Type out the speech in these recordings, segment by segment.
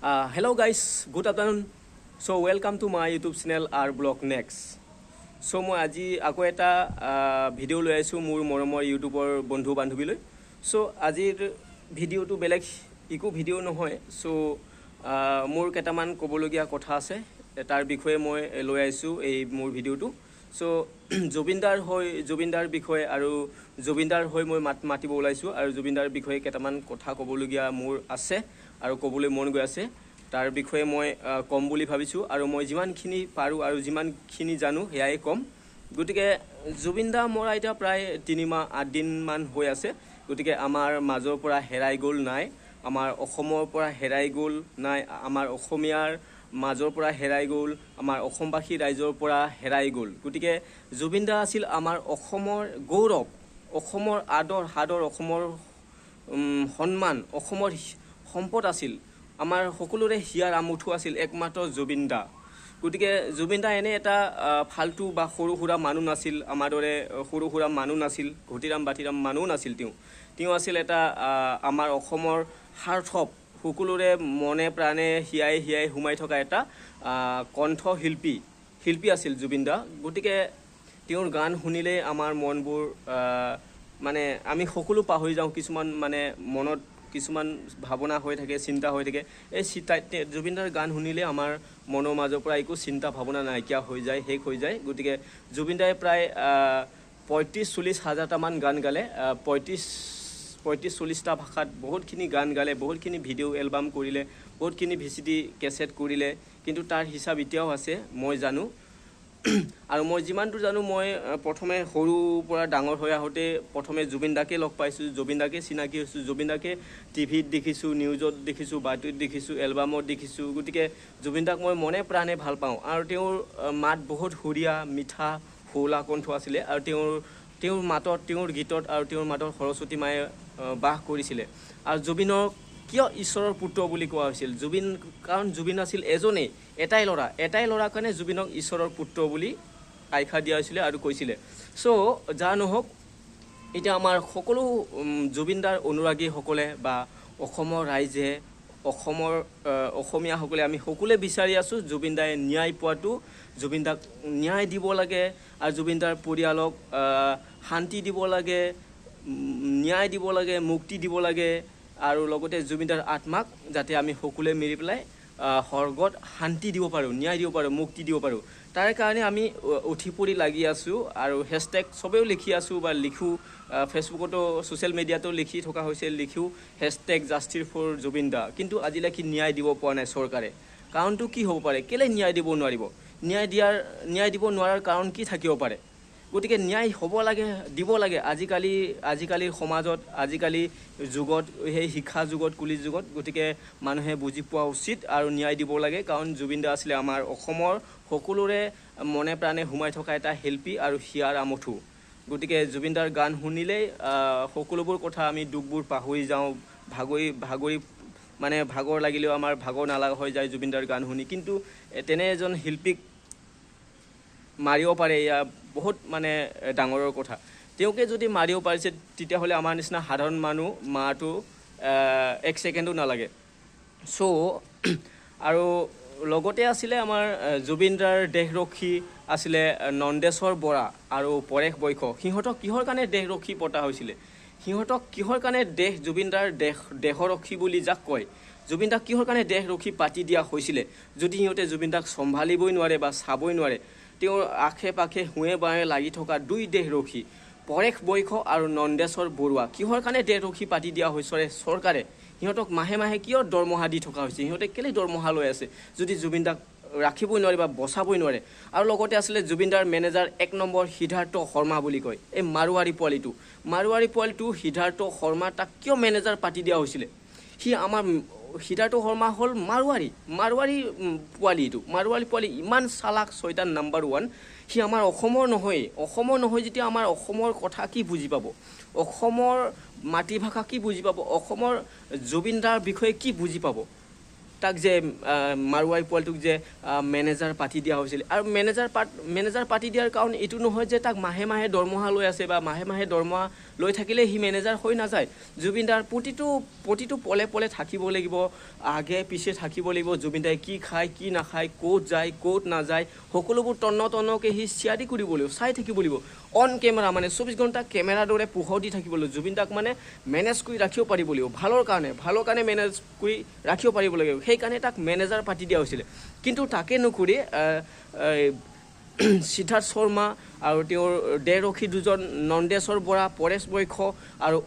Hello guys, good afternoon. So welcome to my YouTube channel R Blog Next. So মই আজি আকৌ এটা video লৈ আইছো মোৰ মৰমৰ ইউটিউবৰ বন্ধু বান্ধৱীলৈ. So আজিৰ ভিডিওটো বেলেগ ইকো ভিডিও নহয়. So মোৰ কেটামান ক'বলগীয়া কথা আছে. তাৰ বিষয়ে মই লৈ আইছো এই মোৰ ভিডিওটো. So জুবিনদাৰ বিষয়ে আৰু জুবিনদাৰ হৈ মই মাতিব ওলাইছো আৰু জুবিনদাৰ বিষয়ে কেটামান কথা ক'বলগীয়া মোৰ আছে আৰু ক'বলৈ মন গৈ আছে. তাৰ বিষয়ে মই কম বুলি ভাবিছো আৰু মই যিমানখিনি পাৰো আৰু যিমানখিনি জানো হেয়াই কম. গতিকে জুবিনদা মৰা এটা প্ৰায় 3 মাহ 8 দিন মান হৈ আছে. গতিকে আমাৰ মাজৰ পৰা হেৰাই গ'ল নাই, আমাৰ অসমৰ পৰা হেৰাই গ'ল নাই, আমাৰ অসমীয়াৰ মাজৰ পৰা হেৰাই গ'ল, আমাৰ অসমবাসী ৰাইজৰ পৰা হেৰাই গ'ল. গতিকে জুবিনদা আছিল আমাৰ অসমৰ গৌৰৱ, অসমৰ আদৰ হাদৰ, অসমৰ সন্মান, অসমৰ সম্পদ আছিল, আমাৰ সকলোৰে হিয়াৰ আমুঠু আছিল একমাত্ৰ জুবিনদা. গতিকে জুবিনদা এনে এটা ফালতু বা সৰু সুৰা মানুহ নাছিল, আমাৰ দৰে সৰু সুৰা মানুহ নাছিল, ঘটিৰাম বাতিৰাম মানুহ নাছিল. তেওঁ আছিল এটা আমাৰ অসমৰ সাৰ্থক, সকলোৰে মনে প্ৰাণে হিয়াই সোমাই থকা এটা কণ্ঠ শিল্পী আছিল জুবিনদা. গতিকে তেওঁৰ গান শুনিলে আমাৰ মনবোৰ মানে আমি সকলো পাহৰি যাওঁ. কিছুমান মানে মনত কিছুমান ভাৱনা হৈ থাকে, চিন্তা হৈ থাকে. এই জুবিনদাৰ গান শুনিলে আমাৰ মনৰ মাজৰ পৰা একো চিন্তা ভাৱনা নাইকিয়া হৈ যায়, শেষ হৈ যায়. গতিকে জুবিনদাই প্ৰায় 35-40 হাজাৰটামান গান গালে, 35-40টা ভাষাত বহুতখিনি গান গালে, বহুতখিনি ভিডিঅ' এলবাম কৰিলে, বহুতখিনি VCD কেছেট কৰিলে. কিন্তু তাৰ হিচাপ এতিয়াও আছে মই জানো. আৰু মই যিমানটো জানো, মই প্ৰথমে সৰুৰ পৰা ডাঙৰ হৈ আহোঁতে প্ৰথমে জুবিনদাকে লগ পাইছোঁ, জুবিনদাকে চিনাকি হৈছোঁ, জুবিনদাকে টিভিত দেখিছোঁ, নিউজত দেখিছোঁ, বাতৰিত দেখিছোঁ, এলবামত দেখিছোঁ. গতিকে জুবিনদাক মই মনে প্ৰাণে ভাল পাওঁ. আৰু তেওঁৰ মাত বহুত সুৰীয়া, মিঠা, শুৱলা কণ্ঠ আছিলে. আৰু তেওঁৰ মাতত, তেওঁৰ গীতত আৰু তেওঁৰ মাতত সৰস্বতী মায়ে বাস কৰিছিলে. আৰু জুবিনক কিয় ঈশ্বৰৰ পুত্ৰ বুলি কোৱা হৈছিল? কাৰণ জুবিন আছিল এটাই ল'ৰা কাৰণে জুবিনক ঈশ্বৰৰ পুত্ৰ বুলি আখ্যা দিয়া হৈছিলে আৰু কৈছিলে. চ' যা নহওক, এতিয়া আমাৰ সকলো জুবিনদাৰ অনুৰাগীসকলে বা অসমৰ ৰাইজে, অসমীয়াসকলে আমি সকলোৱে বিচাৰি আছোঁ জুবিনদাই ন্যায় পোৱাটো, জুবিনদাক ন্যায় দিব লাগে আৰু জুবিনদাৰ পৰিয়ালক শান্তি দিব লাগে, ন্যায় দিব লাগে, মুক্তি দিব লাগে. আৰু লগতে জুবিনদাৰ আত্মাক যাতে আমি সকলোৱে মিলি পেলাই স্বৰ্গত শান্তি দিব পাৰোঁ, ন্যায় দিব পাৰোঁ, মুক্তি দিব পাৰোঁ. তাৰ কাৰণে আমি উঠি পৰি লাগি আছোঁ আৰু হেছটেগ চবেও লিখি আছোঁ বা লিখোঁ, ফেচবুকতো ছ'চিয়েল মিডিয়াতো লিখি থকা হৈছে, লিখোঁ হেছটেগ জাষ্টিছ ফৰ জুবিনদা. কিন্তু আজিলৈকে ন্যায় দিব পৰা নাই চৰকাৰে. কাৰণটো কি হ'ব পাৰে? কেলৈ ন্যায় দিব নোৱাৰিব? ন্যায় দিব নোৱাৰাৰ কাৰণ কি থাকিব পাৰে? গতিকে ন্যায় হ'ব লাগে, দিব লাগে. আজিকালিৰ সমাজত, আজিকালি যুগত, সেই শিক্ষা যুগত, কলি যুগত, গতিকে মানুহে বুজি পোৱা উচিত আৰু ন্যায় দিব লাগে. কাৰণ জুবিনদা আছিলে আমাৰ অসমৰ সকলোৰে মনে প্ৰাণে সোমাই থকা এটা শিল্পী আৰু হিয়াৰ আমঠু. গতিকে জুবিনদাৰ গান শুনিলেই সকলোবোৰ কথা আমি দুখবোৰ পাহৰি যাওঁ, মানে ভাগৰ লাগিলেও আমাৰ ভাগৰ নালাগা হৈ যায় জুবিনদাৰ গান শুনি. কিন্তু তেনে এজন শিল্পীক মাৰিব পাৰে, এয়া বহুত মানে ডাঙৰৰ কথা. তেওঁকে যদি মাৰিব পাৰিছে, তেতিয়াহ'লে আমাৰ নিচিনা সাধাৰণ মানুহ মাৰটো 1 ছেকেণ্ডো নালাগে. চ' আৰু লগতে আছিলে আমাৰ জুবিনদাৰ দেশৰক্ষী আছিলে নন্দেশ্বৰ বৰা আৰু পৰেশ বৈশ্য. সিহঁতক কিহৰ কাৰণে দেশৰক্ষী পতা হৈছিলে? সিহঁতক কিহৰ কাৰণে জুবিনদাৰ দেশৰক্ষী বুলি যাক কয়, জুবিনদাক কিহৰ কাৰণে দেশৰক্ষী পাতি দিয়া হৈছিলে? যদি সিহঁতে জুবিনদাক চম্ভালিবই নোৱাৰে বা চাবই নোৱাৰে, তেওঁৰ আশে পাশে হুৱে বাৱে লাগি থকা 2 দেশৰক্ষী পৰেশ বৈশ্য আৰু নন্দেশ্বৰ বৰুৱা কিহৰ কাৰণে দেশৰক্ষী পাতি দিয়া হৈছে চৰকাৰে? সিহঁতক মাহে মাহে কিয় দৰমহা দি থকা হৈছে? সিহঁতে কেলৈ দৰমহা লৈ আছে যদি জুবিনদাক ৰাখিবই নোৱাৰে বা বচাবই নোৱাৰে? আৰু লগতে আছিলে জুবিনদাৰ মেনেজাৰ 1 নম্বৰ সিদ্ধাৰ্থ শৰ্মা বুলি কয়, এই মাৰোৱাৰী পোৱালিটো সিদ্ধাৰ্থ শৰ্মা, তাক কিয় মেনেজাৰ পাতি দিয়া হৈছিলে? সিদ্ধাৰ্থ শৰ্মা হ'ল মাৰোৱাৰী পোৱালি, ইমান চালাক ছয়টান নাম্বাৰ 1. সি আমাৰ অসমৰ নহয় যেতিয়া আমাৰ অসমৰ কথা কি বুজি পাব? অসমৰ মাতৃভাষা কি বুজি পাব? অসমৰ জুবিনদাৰ বিষয়ে কি বুজি পাব? তাক যে মাৰুৱাৰী পোৱালটোক যে মেনেজাৰ পাতি দিয়া হৈছিল আৰু মেনেজাৰ পাতি দিয়াৰ কাৰণ এইটো নহয় যে তাক মাহে মাহে দৰমহা লৈ আছে বা মাহে মাহে দৰমহা লৈ থাকিলে সি মেনেজাৰ হৈ নাযায় জুবিন দাৰ প্ৰতিটো পলে পলে থাকিব লাগিব আগে পিছে থাকিব লাগিব জুবিন দাই কি খায় কি নাখায় ক'ত যায় ক'ত নাযায় সকলোবোৰ তন্নকে সি চিয়াৰি কৰিব লাগিব চাই থাকিব লাগিব অন কেমেৰা মানে 24 ঘণ্টা কেমেৰাৰ দৰে পোহৰ দি থাকিব লাগিব জুবিন দাক মানে মেনেজ কৰি ৰাখিব পাৰিব লাগিব ভালৰ কাৰণে মেনেজ কৰি ৰাখিব পাৰিব লাগিব সেইকাৰণে তাক মেনেজাৰ পাতি দিয়া হৈছিলে কিন্তু তাকে নকৰি সিদ্ধাৰ্থ শৰ্মা আৰু তেওঁৰ দেৰৰখী দুজন নন্দেশ্বৰ বৰা পৰেশ বৈশ আৰু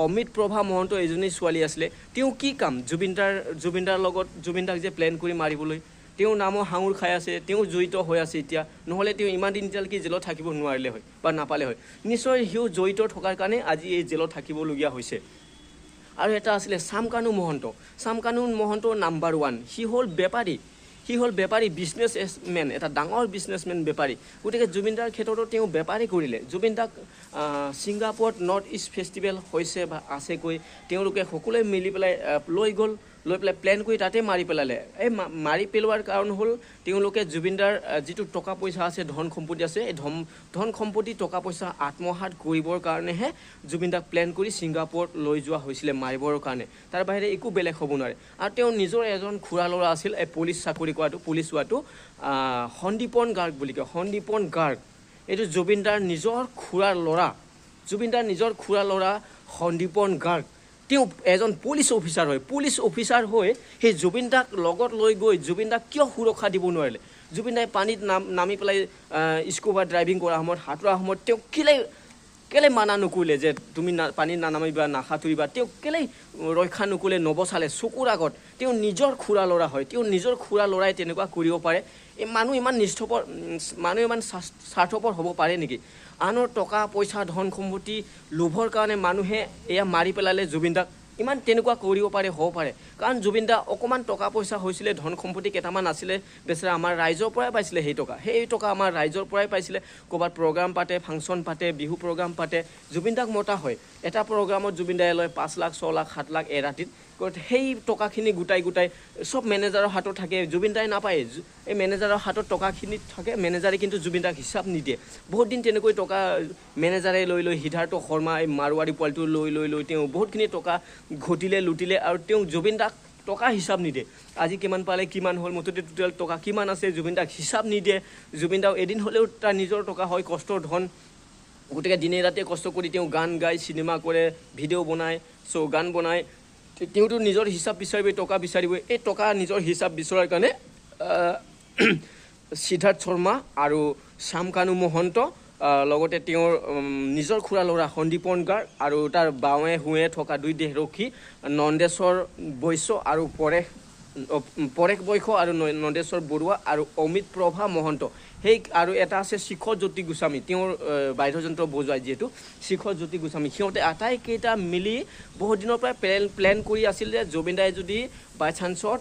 অমিত প্ৰভা মহন্ত এজনী ছোৱালী আছিলে তেওঁ কি কাম জুবিন দাক যে প্লেন কৰি মাৰিবলৈ তেওঁ নামৰ হাঙুৰ খাই আছে তেওঁ জড়িত হৈ আছে এতিয়া নহ'লে তেওঁ ইমান দিন এতিয়ালৈকে জেলত থাকিব নোৱাৰিলে হয় বা নাপালে হয় নিশ্চয় সিও জড়িত থকাৰ কাৰণে আজি এই জেলত থাকিবলগীয়া হৈছে আৰু এটা আছিলে চামকানু মহন্ত নাম্বাৰ 1 সি হ'ল বেপাৰী বিজনেছমেন এটা ডাঙৰ বিজনেছমেন বেপাৰী গতিকে জুবিন দাৰ ক্ষেত্ৰতো তেওঁ বেপাৰী কৰিলে জুবিন দাক ছিংগাপুৰত নৰ্থ ইষ্ট ফেষ্টিভেল হৈছে বা আছেকৈ তেওঁলোকে সকলোৱে মিলি পেলাই লৈ পেলাই প্লেন কৰি তাতে মাৰি পেলালে এই মাৰি পেলোৱাৰ কাৰণ হ'ল তেওঁলোকে জুবিন দাৰ যিটো টকা পইচা আছে ধন সম্পত্তি আছে এই ধন সম্পত্তি টকা পইচা আত্মসাৎ কৰিবৰ কাৰণেহে জুবিন দাক প্লেন কৰি ছিংগাপুৰত লৈ যোৱা হৈছিলে মাৰিবৰ কাৰণে তাৰ বাহিৰে একো বেলেগ হ'ব নোৱাৰে আৰু তেওঁ নিজৰ এজন খুৰা ল'ৰা আছিল এই পুলিচ চাকৰি কৰাটো পুলিচ হোৱাটো সন্দীপন গাৰ্গ বুলি কয় সন্দীপন গাৰ্গ এইটো জুবিন দাৰ নিজৰ খুৰাৰ ল'ৰা সন্দীপন গাৰ্গ তেওঁ এজন পুলিচ অফিচাৰ হৈ সেই জুবিন দাক লগত লৈ গৈ জুবিন দাক কিয় সুৰক্ষা দিব নোৱাৰিলে জুবিন দাই পানীত নামি পেলাই স্কুবা ড্ৰাইভিং কৰাৰ সময়ত সাঁতোৰাৰ সময়ত তেওঁ কেলে মানা নকৰিলে যে তুমি পানীত নানামিবা নাসাঁতুৰিবা তেওঁ কেলে ৰক্ষা নকৰিলে নবচালে চকুৰ আগত তেওঁ নিজৰ খুৰা ল'ৰা হয় তেওঁ নিজৰ খুৰা ল'ৰাই তেনেকুৱা কৰিব পাৰে এই মানুহ ইমান স্বাৰ্থপৰ হ'ব পাৰে নেকি আনৰ টকা পইচা ধন সম্পত্তি লোভৰ কাৰণে মানুহে এয়া মাৰি পেলালে জুবিন দাক ইমান তেনেকুৱা কৰিব পাৰে হ'ব পাৰে কাৰণ জুবিন দা অকণমান টকা পইচা হৈছিলে ধন সম্পত্তি কেইটামান আছিলে বেচেৰা আমাৰ ৰাইজৰ পৰাই পাইছিলে সেই টকা আমাৰ ৰাইজৰ পৰাই পাইছিলে ক'ৰবাত প্ৰগ্ৰাম পাতে ফাংচন পাতে বিহু প্ৰগ্ৰাম পাতে জুবিন দাক মতা হয় এটা প্ৰগ্ৰামত জুবিন দাই লয় 5 লাখ 6 লাখ 7 লাখ এৰাতিত সেই টকাখিনি গোটাই চব মেনেজাৰৰ হাতত থাকে জুবিন দাই নাপায় এই মেনেজাৰৰ হাতত টকাখিনি থাকে মেনেজাৰে কিন্তু জুবিন দাক হিচাপ নিদিয়ে বহুত দিন তেনেকৈ টকা মেনেজাৰে লৈ সিদ্ধাৰ্থ শৰ্মা এই মাৰুৱাৰী পোৱালটো লৈ তেওঁ বহুতখিনি টকা ঘটিলে লুটিলে আৰু তেওঁ জুবিন দাক টকা হিচাপ নিদিয়ে আজি কিমান পালে কিমান হ'ল মুঠতে টোটেল টকা কিমান আছে জুবিন দাক হিচাপ নিদিয়ে জুবিন দাও এদিন হ'লেও তাৰ নিজৰ টকা হয় কষ্টৰ ধন গতিকে দিনে ৰাতে কষ্ট কৰি তেওঁ গান গায় চিনেমা কৰে ভিডিঅ' বনায় গান বনায় তেওঁতো নিজৰ হিচাপ বিচাৰিব টকা বিচাৰিব এই টকা নিজৰ হিচাপ বিচৰাৰ কাৰণে সিদ্ধাৰ্থ শৰ্মা আৰু চামকানু মহন্ত লগতে তেওঁৰ নিজৰ খুৰা ল'ৰা সন্দীপন গাৰ্গ আৰু তাৰ বাৱে হুৱে থকা 2 দেহৰক্ষী নন্দেশ্বৰ বৈশ্য আৰু পৰেশ বৈশ্য আৰু নন্দেশ্বৰ বৰুৱা আৰু অমিত প্ৰভা মহন্ত সেই আৰু এটা আছে শিখৰ জ্যোতি গোস্বামী তেওঁৰ বাদ্যযন্ত্ৰ বজোৱাই যিহেতু শিখৰ জ্যোতি গোস্বামী সিহঁতে আটাইকেইটা মিলি বহুত দিনৰ পৰা প্লেন কৰি আছিল যে জুবিন দাই যদি বাই চান্সত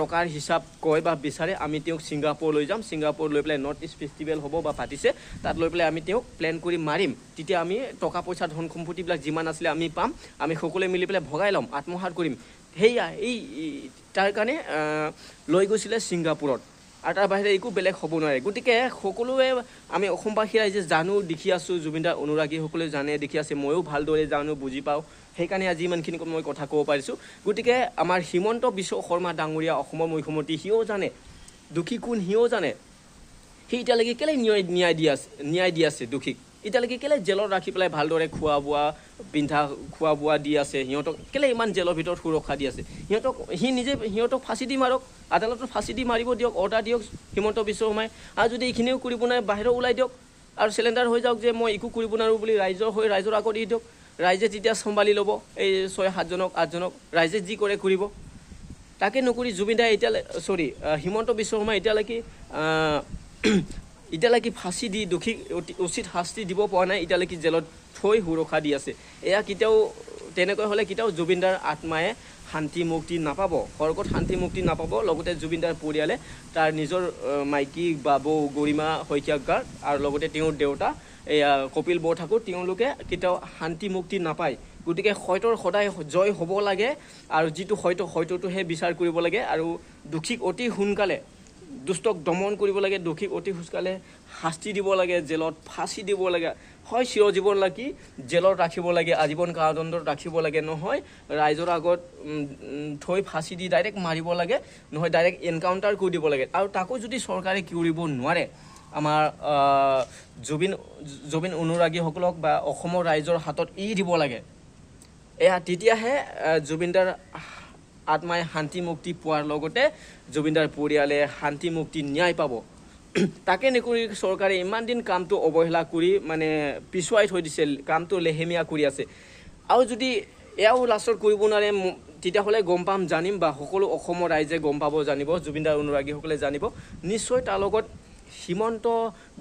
টকাৰ হিচাপ কয় বা বিচাৰে আমি তেওঁক ছিংগাপুৰ লৈ যাম ছিংগাপুৰ লৈ পেলাই নৰ্থ ইষ্ট ফেষ্টিভেল হ'ব বা পাতিছে তাত লৈ পেলাই আমি তেওঁক প্লেন কৰি মাৰিম তেতিয়া আমি টকা পইচা ধন সম্পত্তিবিলাক যিমান আছিলে আমি পাম আমি সকলোৱে মিলি পেলাই ভগাই ল'ম আত্মসাৎ কৰিম সেয়া এই তাৰ কাৰণে লৈ গৈছিলে ছিংগাপুৰত আৰু তাৰ বাহিৰে একো বেলেগ হ'ব নোৱাৰে গতিকে সকলোৱে আমি অসমবাসী ৰাইজে জানো দেখি আছোঁ জুবিন দাৰ অনুৰাগীসকলে জানে দেখি আছে ময়ো ভালদৰে জানো বুজি পাওঁ সেইকাৰণে আজি ইমানখিনি মই কথা ক'ব পাৰিছোঁ গতিকে আমাৰ হিমন্ত বিশ্ব শৰ্মা ডাঙৰীয়া অসমৰ মুখ্যমন্ত্ৰী সিও জানে দুখী কোন সিও জানে সি এতিয়ালৈকে কেলে ন্যায় দি আছে দুখীক এতিয়ালৈকে কেলে জেলত ৰাখি পেলাই ভালদৰে খোৱা বোৱা দি আছে সিহঁতক কেলে ইমান জেলৰ ভিতৰত সুৰক্ষা দি আছে সিহঁতক ফাঁচি দি মাৰক আদালতত ফাঁচি দি মাৰিব দিয়ক অৰ্ডাৰ দিয়ক হিমন্ত বিশ্ব শৰ্মাই আৰু যদি এইখিনিও কৰিব নাই বাহিৰত ওলাই দিয়ক আৰু চিলিণ্ডাৰ হৈ যাওক যে মই একো কৰিব নোৱাৰোঁ বুলি ৰাইজৰ আগত দি দিয়ক ৰাইজে তেতিয়া চম্ভালি ল'ব এই 6-7 জনক 8 জনক ৰাইজে যি কৰে কৰিব তাকে নকৰি জুবিন দাই হিমন্ত বিশ্ব শৰ্মাই এতিয়ালৈকে ফাঁচি দি দোষীক উচিত শাস্তি দিব পৰা নাই এতিয়ালৈকে জেলত থৈ সুৰক্ষা দি আছে এয়া কেতিয়াও তেনেকৈ হ'লে কেতিয়াও জুবিন দাৰ আত্মায়ে শান্তি মুক্তি নাপাব সৰ্গত শান্তি মুক্তি নাপাব লগতে জুবিন দাৰ পৰিয়ালে তাৰ নিজৰ মাইকী বাবু গৰিমা শইকীয়া গাৰ্গ আৰু লগতে তেওঁৰ দেউতা এয়া কপিল বৰঠাকুৰ তেওঁলোকে কেতিয়াও শান্তি মুক্তি নাপায় গতিকে হয়তৰ সদায় জয় হ'ব লাগে আৰু যিটো হয়তোহে বিচাৰ কৰিব লাগে আৰু দোষীক অতি সোনকালে দুষ্টক দমন কৰিব লাগে দোষীক অতি সোনকালে শাস্তি দিব লাগে জেলত ফাঁচি দিব লাগে হয় চিৰজীৱন লাগি জেলত ৰাখিব লাগে আজীৱন কাৰাদণ্ডত ৰাখিব লাগে নহয় ৰাইজৰ আগত থৈ ফাঁচি দি ডাইৰেক্ট মাৰিব লাগে নহয় ডাইৰেক্ট এনকাউণ্টাৰ কৰি দিব লাগে আৰু তাকো যদি চৰকাৰে কৰিব নোৱাৰে আমাৰ জুবিন অনুৰাগীসকলক বা অসমৰ ৰাইজৰ হাতত দিব লাগে এয়া তেতিয়াহে জুবিনদাৰ আত্মাই শান্তি মুক্তি পোৱাৰ লগতে জুবিনদাৰ পৰিয়ালে শান্তি মুক্তি ন্যায় পাব তাকে নকৰি চৰকাৰে ইমান দিন কামটো অৱহেলা কৰি মানে পিছুৱাই থৈ দিছে কামটো লেহেমীয়া কৰি আছে আৰু যদি এয়াও লাষ্টত কৰিব নোৱাৰে তেতিয়াহ'লে গম পাম জানিম বা সকলো অসমৰ ৰাইজে গম পাব জানিব জুবিনদাৰ অনুৰাগীসকলে জানিব নিশ্চয় তাৰ লগত হিমন্ত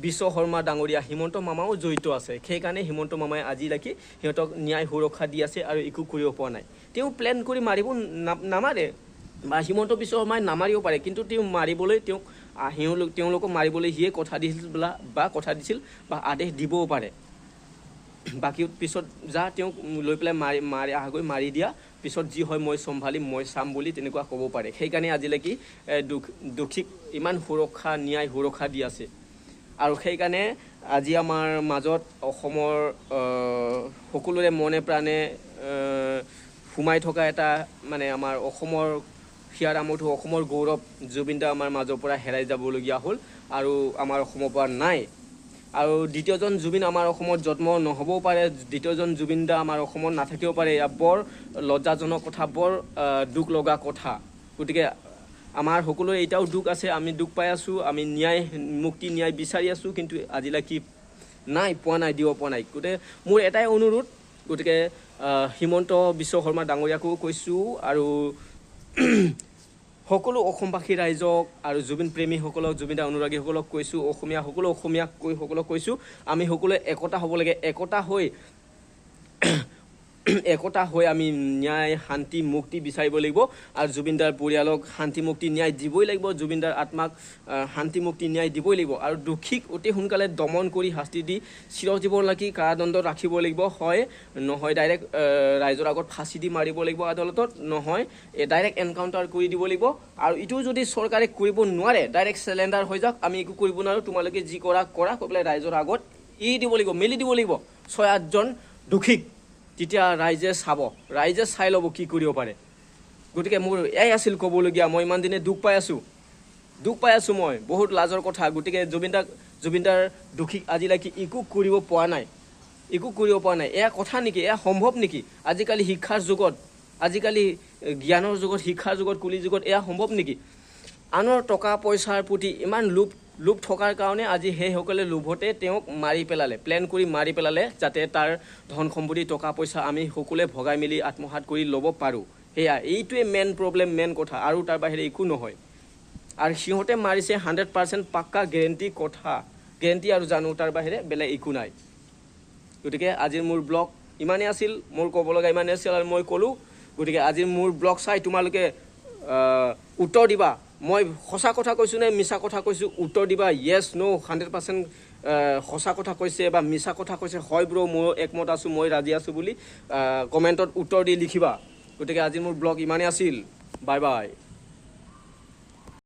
বিশ্ব শৰ্মা ডাঙৰীয়া হিমন্ত মামাও জড়িত আছে সেইকাৰণে হিমন্ত মামাই আজিলৈকে সিহঁতক ন্যায় সুৰক্ষা দি আছে আৰু একো কৰিব পৰা নাই তেওঁ প্লেন কৰি মাৰিব নামাৰে বা হিমন্ত বিশ্ব শৰ্মাই নামাৰিব পাৰে কিন্তু তেওঁ মাৰিবলৈ তেওঁলোকক মাৰিবলৈ সিয়ে কথা দিছিল বা আদেশ দিবও পাৰে বাকী পিছত যা তেওঁক লৈ পেলাই মাৰি দিয়া পিছত যি হয় মই চম্ভালিম মই চাম বুলি তেনেকুৱা ক'ব পাৰে সেইকাৰণে আজিলৈকে দোষীক ইমান সুৰক্ষা ন্যায় সুৰক্ষা দি আছে আৰু সেইকাৰণে আজি আমাৰ মাজত অসমৰ সকলোৰে মনে প্ৰাণে সোমাই থকা এটা মানে আমাৰ অসমৰ হিয়াৰ আমঠু অসমৰ গৌৰৱ জুবিনদা আমাৰ মাজৰ পৰা হেৰাই যাবলগীয়া হ'ল আৰু আমাৰ অসমৰ পৰা নাই আৰু দ্বিতীয়জন জুবিন আমাৰ অসমত জন্ম নহ'বও পাৰে দ্বিতীয়জন জুবিনদা আমাৰ অসমত নাথাকিব পাৰে এয়া বৰ লজ্জাজনক কথা বৰ দুখ লগা কথা গতিকে আমাৰ সকলোৰে এটাও দুখ আছে আমি দুখ পাই আছোঁ আমি মুক্তি ন্যায় বিচাৰি আছোঁ কিন্তু আজিলৈকে পোৱা নাই দিব পৰা নাই গতিকে মোৰ এটাই অনুৰোধ গতিকে হিমন্ত বিশ্ব শৰ্মা ডাঙৰীয়াকো কৈছোঁ আৰু সকলো অসমবাসী ৰাইজক আৰু জুবিন প্ৰেমীসকলক জুবিনদা অনুৰাগীসকলক কৈছোঁ অসমীয়াসকলক কৈছোঁ আমি সকলোৱে একতা হ'ব লাগে একতা হৈ আমি ন্যায় শান্তি মুক্তি বিচাৰিব লাগিব আৰু জুবিনদাৰ পৰিয়ালক শান্তি মুক্তি ন্যায় দিবই লাগিব জুবিনদাৰ আত্মাক শান্তি মুক্তি ন্যায় দিবই লাগিব আৰু দোষীক অতি সোনকালে দমন কৰি শাস্তি দি চিৰজীৱন লাগি কাৰাদণ্ডত ৰাখিব লাগিব হয় নহয় ডাইৰেক্ট ৰাইজৰ আগত ফাঁচি দি মাৰিব লাগিব আদালতত নহয় ডাইৰেক্ট এনকাউণ্টাৰ কৰি দিব লাগিব আৰু ইটো যদি চৰকাৰে কৰিব নোৱাৰে ডাইৰেক্ট চেলেণ্ডাৰ হৈ যাওক আমি একো কৰিব নোৱাৰোঁ তোমালোকে যি কৰা কৈ পেলাই ৰাইজৰ আগত দিব লাগিব মেলি দিব লাগিব 6-8জন দোষীক তেতিয়া ৰাইজে চাই ল'ব কি কৰিব পাৰে গতিকে মোৰ এয়াই আছিল ক'বলগীয়া মই ইমান দিনে দুখ পাই আছোঁ মই বহুত লাজৰ কথা গতিকে জুবিনদাৰ দোষীক আজিলৈকে একো কৰিব পৰা নাই এয়া কথা নেকি এয়া সম্ভৱ নেকি আজিকালি শিক্ষাৰ যুগত আজিকালি জ্ঞানৰ যুগত শিক্ষাৰ যুগত কলি যুগত এয়া সম্ভৱ নেকি আনৰ টকা পইচাৰ প্ৰতি ইমান লোভ থকাৰ কাৰণে আজি সেইসকলে লোভতে তেওঁক প্লেন কৰি মাৰি পেলালে যাতে তাৰ ধন সম্পত্তি টকা পইচা আমি সকলোৱে ভগাই মেলি আত্মসাৎ কৰি ল'ব পাৰোঁ এইটোৱে মেইন প্ৰব্লেম মেইন কথা আৰু তাৰ বাহিৰে একো নহয় আৰু সিহঁতে মাৰিছে 100% পাক্কা গেৰেণ্টি আৰু জানো তাৰ বাহিৰে বেলেগ একো নাই গতিকে আজিৰ মোৰ ব্লগ ইমানেই আছিল মোৰ ক'ব লগা ইমানেই আছিল আৰু মই ক'লোঁ গতিকে আজিৰ মোৰ ব্লগ চাই তোমালোকে উত্তৰ দিবা মই সঁচা কথা কৈছোঁ নে মিছা কথা কৈছোঁ উত্তৰ দিবা য়েছ নো 100% সঁচা কথা কৈছে বা মিছা কথা কৈছে হয় ব্ৰ মই একমত আছোঁ মই ৰাজি আছোঁ বুলি কমেণ্টত উত্তৰ দি লিখিবা গতিকে আজি মোৰ ব্লগ ইমানেই আছিল বাই বাই